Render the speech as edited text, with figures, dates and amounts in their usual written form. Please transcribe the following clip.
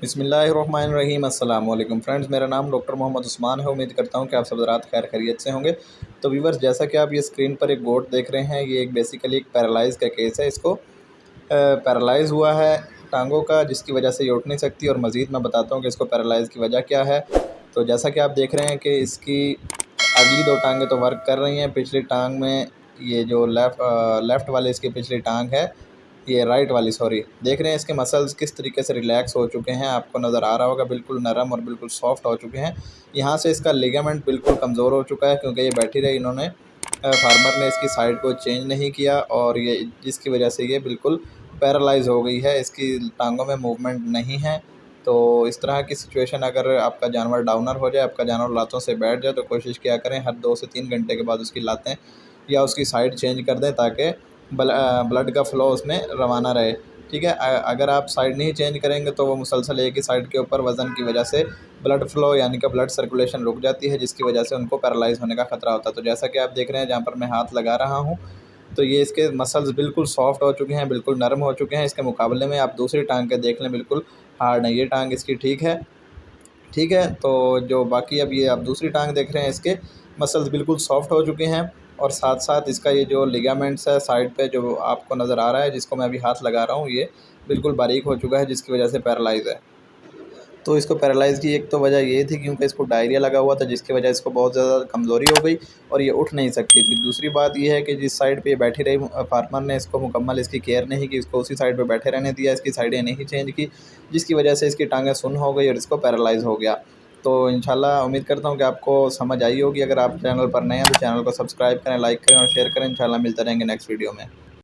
बिस्मिल्लाहिर्रहमानिर्रहीम। अस्सलाम वालेकुम फ्रेंड्स, मेरा नाम डॉक्टर मोहम्मद उस्मान है। उम्मीद करता हूँ कि आप सब रात खैर खैरियत से होंगे। तो व्यूवर्स, जैसा कि आप ये स्क्रीन पर एक गोट देख रहे हैं, ये एक बेसिकली एक पैरालाइज़ का केस है। इसको पैरालाइज़ हुआ है टांगों का, जिसकी वजह से ये उठ नहीं सकती। और मज़ीद मैं बताता हूँ कि इसको पैरालाइज़ की वजह क्या है। तो जैसा कि आप देख रहे हैं कि इसकी अगली दो टांगें तो वर्क कर रही हैं। पिछली टांग में ये जो लेफ़्ट वाली इसकी पिछली टांग है, ये राइट वाली सॉरी, देख रहे हैं इसके मसल्स किस तरीके से रिलैक्स हो चुके हैं। आपको नज़र आ रहा होगा, बिल्कुल नरम और बिल्कुल सॉफ्ट हो चुके हैं। यहाँ से इसका लिगामेंट बिल्कुल कमज़ोर हो चुका है, क्योंकि ये बैठी रही, इन्होंने फार्मर ने इसकी साइड को चेंज नहीं किया, और ये जिसकी वजह से ये बिल्कुल पैरालाइज़ हो गई है। इसकी टांगों में मूवमेंट नहीं है। तो इस तरह की सिचुएशन अगर आपका जानवर डाउनर हो जाए, आपका जानवर लातों से बैठ जाए, तो कोशिश किया करें हर 2 से 3 घंटे के बाद उसकी लातें या उसकी साइड चेंज कर दें, ताकि ब्लड का फ़्लो उसमें रवाना रहे। ठीक है। अगर आप साइड नहीं चेंज करेंगे तो वो मुसलसल एक ही साइड के ऊपर वज़न की वजह से ब्लड फ़्लो यानी कि ब्लड सर्कुलेशन रुक जाती है, जिसकी वजह से उनको पैरालाइज़ होने का ख़तरा होता है। तो जैसा कि आप देख रहे हैं, जहाँ पर मैं हाथ लगा रहा हूँ, तो ये इसके मसल्स बिल्कुल सॉफ्ट हो चुके हैं, बिल्कुल नरम हो चुके हैं। इसके मुकाबले में आप दूसरी टांग के देख लें, बिल्कुल हार्ड है। ये टांग इसकी ठीक है। ठीक है, तो जो बाकी अब ये आप दूसरी टांग देख रहे हैं, इसके मसल्स बिल्कुल सॉफ्ट हो चुके हैं। और साथ साथ इसका ये जो लिगामेंट्स है साइड पे, जो आपको नज़र आ रहा है, जिसको मैं अभी हाथ लगा रहा हूँ, ये बिल्कुल बारीक हो चुका है, जिसकी वजह से पैरालाइज़ है। तो इसको पैरालाइज़ की एक तो वजह ये थी, क्योंकि इसको डायरिया लगा हुआ था, जिसकी वजह इसको बहुत ज़्यादा कमज़ोरी हो गई और ये उठ नहीं सकती थी। दूसरी बात ये है कि जिस साइड पे ये बैठी रही, फार्मर ने इसको मुकम्मल इसकी केयर नहीं की, इसको उसी साइड पे बैठे रहने दिया, इसकी साइडें नहीं चेंज की, जिसकी वजह से इसकी टाँगें सुन्न हो गई और इसको पैरालाइज़ हो गया। तो इंशाल्लाह उम्मीद करता हूँ कि आपको समझ आई होगी। अगर आप चैनल पर नए हैं तो चैनल को सब्सक्राइब करें, लाइक करें और शेयर करें। इंशाल्लाह मिलते रहेंगे नेक्स्ट वीडियो में।